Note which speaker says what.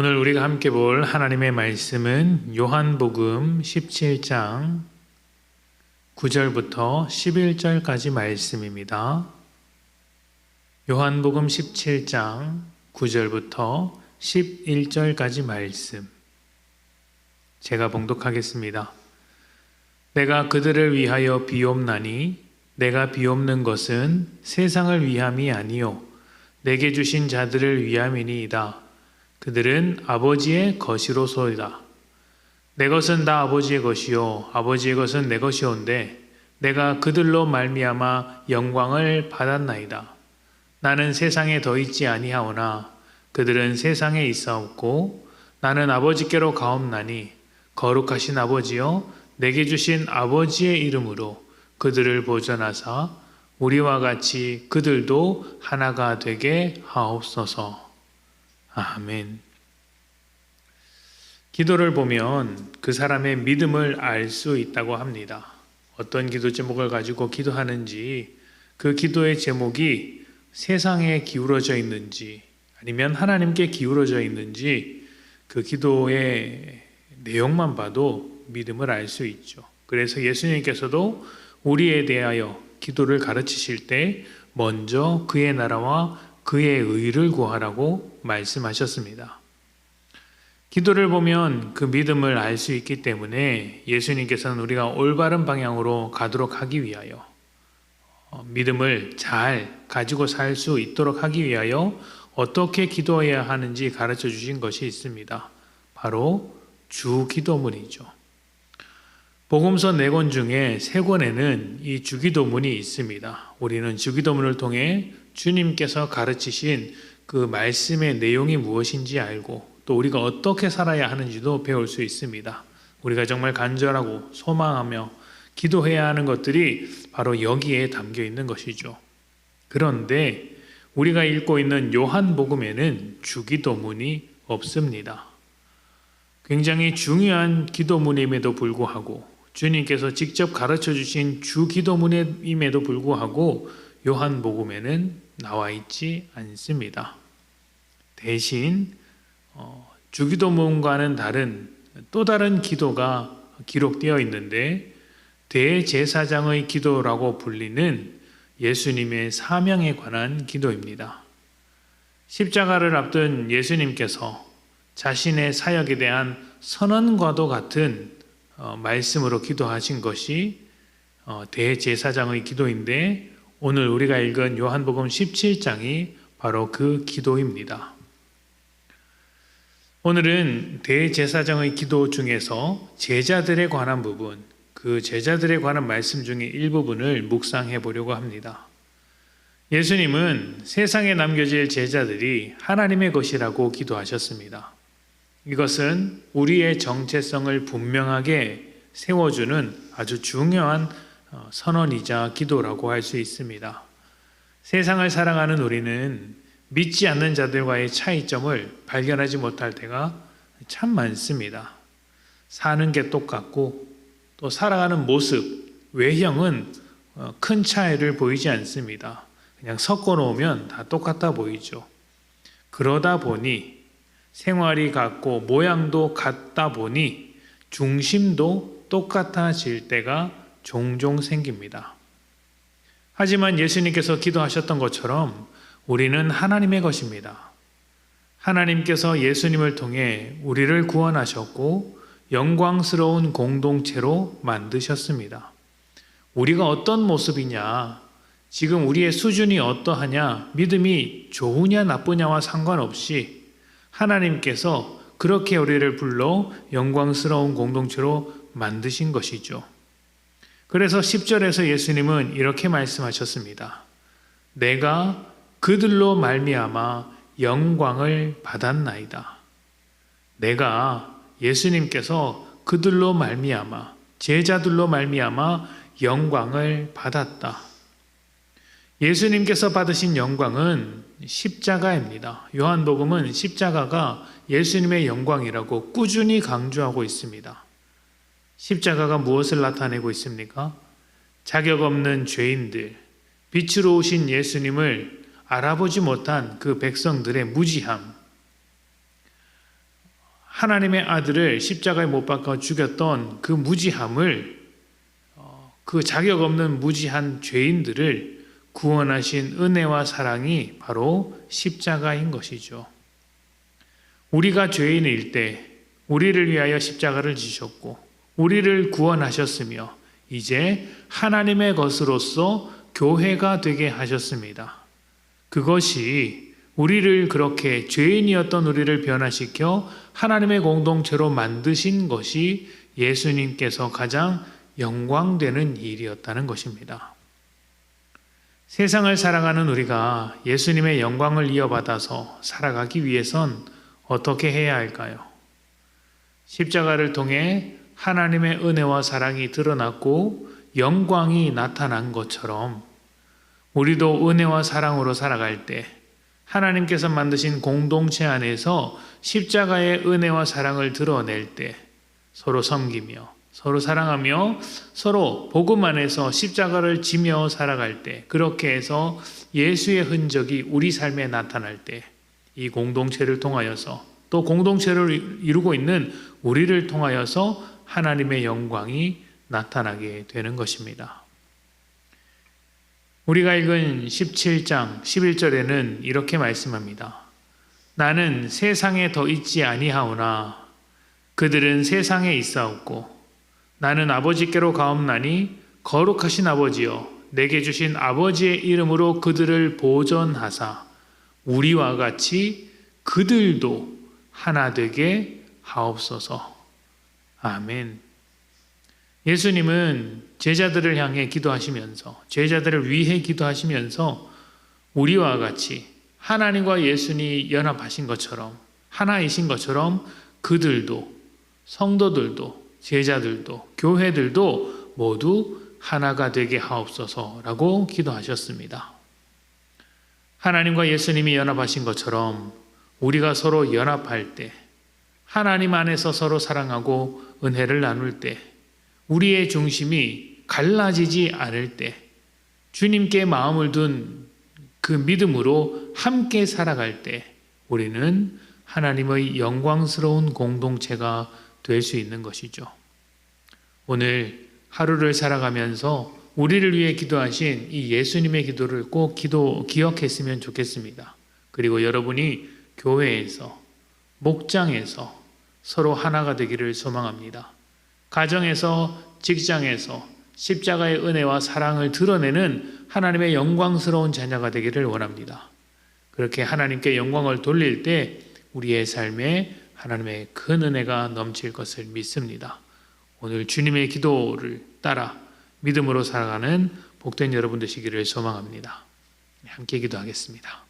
Speaker 1: 오늘 우리가 함께 볼 하나님의 말씀은 요한복음 17장 9절부터 11절까지 말씀입니다. 요한복음 17장 9절부터 11절까지 말씀. 제가 봉독하겠습니다. 내가 그들을 위하여 비옵나니 내가 비옵는 것은 세상을 위함이 아니요 내게 주신 자들을 위함이니이다. 그들은 아버지의 것이로소이다. 내 것은 다 아버지의 것이요 아버지의 것은 내 것이온데 내가 그들로 말미암아 영광을 받았나이다. 나는 세상에 더 있지 아니하오나 그들은 세상에 있사옵고 나는 아버지께로 가옵나니 거룩하신 아버지여 내게 주신 아버지의 이름으로 그들을 보존하사 우리와 같이 그들도 하나가 되게 하옵소서. 아멘. 기도를 보면 그 사람의 믿음을 알 수 있다고 합니다. 어떤 기도 제목을 가지고 기도하는지, 그 기도의 제목이 세상에 기울어져 있는지 아니면 하나님께 기울어져 있는지 그 기도의 내용만 봐도 믿음을 알 수 있죠. 그래서 예수님께서도 우리에 대하여 기도를 가르치실 때 먼저 그의 나라와 그의 의를 구하라고 말씀하셨습니다. 기도를 보면 그 믿음을 알 수 있기 때문에 예수님께서는 우리가 올바른 방향으로 가도록 하기 위하여 믿음을 잘 가지고 살 수 있도록 하기 위하여 어떻게 기도해야 하는지 가르쳐 주신 것이 있습니다. 바로 주기도문이죠. 복음서 4권 중에 3권에는 이 주기도문이 있습니다. 우리는 주기도문을 통해 주님께서 가르치신 그 말씀의 내용이 무엇인지 알고 또 우리가 어떻게 살아야 하는지도 배울 수 있습니다. 우리가 정말 간절하고 소망하며 기도해야 하는 것들이 바로 여기에 담겨 있는 것이죠. 그런데 우리가 읽고 있는 요한복음에는 주기도문이 없습니다. 굉장히 중요한 기도문임에도 불구하고 주님께서 직접 가르쳐 주신 주기도문임에도 불구하고 요한복음에는 나와 있지 않습니다. 대신 주기도문과는 다른 또 다른 기도가 기록되어 있는데 대제사장의 기도라고 불리는 예수님의 사명에 관한 기도입니다. 십자가를 앞둔 예수님께서 자신의 사역에 대한 선언과도 같은 말씀으로 기도하신 것이 대제사장의 기도인데 오늘 우리가 읽은 요한복음 17장이 바로 그 기도입니다. 오늘은 대제사장의 기도 중에서 제자들에 관한 부분, 그 제자들에 관한 말씀 중에 일부분을 묵상해 보려고 합니다. 예수님은 세상에 남겨질 제자들이 하나님의 것이라고 기도하셨습니다. 이것은 우리의 정체성을 분명하게 세워주는 아주 중요한 선언이자 기도라고 할 수 있습니다. 세상을 살아가는 우리는 믿지 않는 자들과의 차이점을 발견하지 못할 때가 참 많습니다. 사는 게 똑같고 또 살아가는 모습, 외형은 큰 차이를 보이지 않습니다. 그냥 섞어 놓으면 다 똑같아 보이죠. 그러다 보니 생활이 같고 모양도 같다 보니 중심도 똑같아질 때가 종종 생깁니다. 하지만 예수님께서 기도하셨던 것처럼 우리는 하나님의 것입니다. 하나님께서 예수님을 통해 우리를 구원하셨고 영광스러운 공동체로 만드셨습니다. 우리가 어떤 모습이냐, 지금 우리의 수준이 어떠하냐, 믿음이 좋으냐 나쁘냐와 상관없이 하나님께서 그렇게 우리를 불러 영광스러운 공동체로 만드신 것이죠. 그래서 10절에서 예수님은 이렇게 말씀하셨습니다. 내가 그들로 말미암아 영광을 받았나이다. 내가 예수님께서 그들로 말미암아 제자들로 말미암아 영광을 받았다. 예수님께서 받으신 영광은 십자가입니다. 요한복음은 십자가가 예수님의 영광이라고 꾸준히 강조하고 있습니다. 십자가가 무엇을 나타내고 있습니까? 자격 없는 죄인들, 빛으로 오신 예수님을 알아보지 못한 그 백성들의 무지함, 하나님의 아들을 십자가에 못 박아 죽였던 그 무지함을, 그 자격 없는 무지한 죄인들을 구원하신 은혜와 사랑이 바로 십자가인 것이죠. 우리가 죄인일 때 우리를 위하여 십자가를 지셨고 우리를 구원하셨으며 이제 하나님의 것으로서 교회가 되게 하셨습니다. 그것이 우리를 그렇게 죄인이었던 우리를 변화시켜 하나님의 공동체로 만드신 것이 예수님께서 가장 영광되는 일이었다는 것입니다. 세상을 살아가는 우리가 예수님의 영광을 이어받아서 살아가기 위해선 어떻게 해야 할까요? 십자가를 통해 하나님의 은혜와 사랑이 드러났고 영광이 나타난 것처럼 우리도 은혜와 사랑으로 살아갈 때 하나님께서 만드신 공동체 안에서 십자가의 은혜와 사랑을 드러낼 때 서로 섬기며 서로 사랑하며 서로 복음 안에서 십자가를 지며 살아갈 때, 그렇게 해서 예수의 흔적이 우리 삶에 나타날 때 이 공동체를 통하여서 또 공동체를 이루고 있는 우리를 통하여서 하나님의 영광이 나타나게 되는 것입니다. 우리가 읽은 17장 11절에는 이렇게 말씀합니다. 나는 세상에 더 있지 아니하오나 그들은 세상에 있사옵고 나는 아버지께로 가옵나니 거룩하신 아버지여 내게 주신 아버지의 이름으로 그들을 보존하사 우리와 같이 그들도 하나 되게 하옵소서. 아멘. 예수님은 제자들을 향해 기도하시면서 제자들을 위해 기도하시면서 우리와 같이 하나님과 예수님이 연합하신 것처럼 하나이신 것처럼 그들도 성도들도 제자들도 교회들도 모두 하나가 되게 하옵소서라고 기도하셨습니다. 하나님과 예수님이 연합하신 것처럼 우리가 서로 연합할 때 하나님 안에서 서로 사랑하고 은혜를 나눌 때 우리의 중심이 갈라지지 않을 때 주님께 마음을 둔 그 믿음으로 함께 살아갈 때 우리는 하나님의 영광스러운 공동체가 될 수 있는 것이죠. 오늘 하루를 살아가면서 우리를 위해 기도하신 이 예수님의 기도를 꼭 기억했으면 좋겠습니다. 그리고 여러분이 교회에서, 목장에서 서로 하나가 되기를 소망합니다. 가정에서, 직장에서 십자가의 은혜와 사랑을 드러내는 하나님의 영광스러운 자녀가 되기를 원합니다. 그렇게 하나님께 영광을 돌릴 때 우리의 삶에 하나님의 큰 은혜가 넘칠 것을 믿습니다. 오늘 주님의 기도를 따라 믿음으로 살아가는 복된 여러분 되시기를 소망합니다. 함께 기도하겠습니다.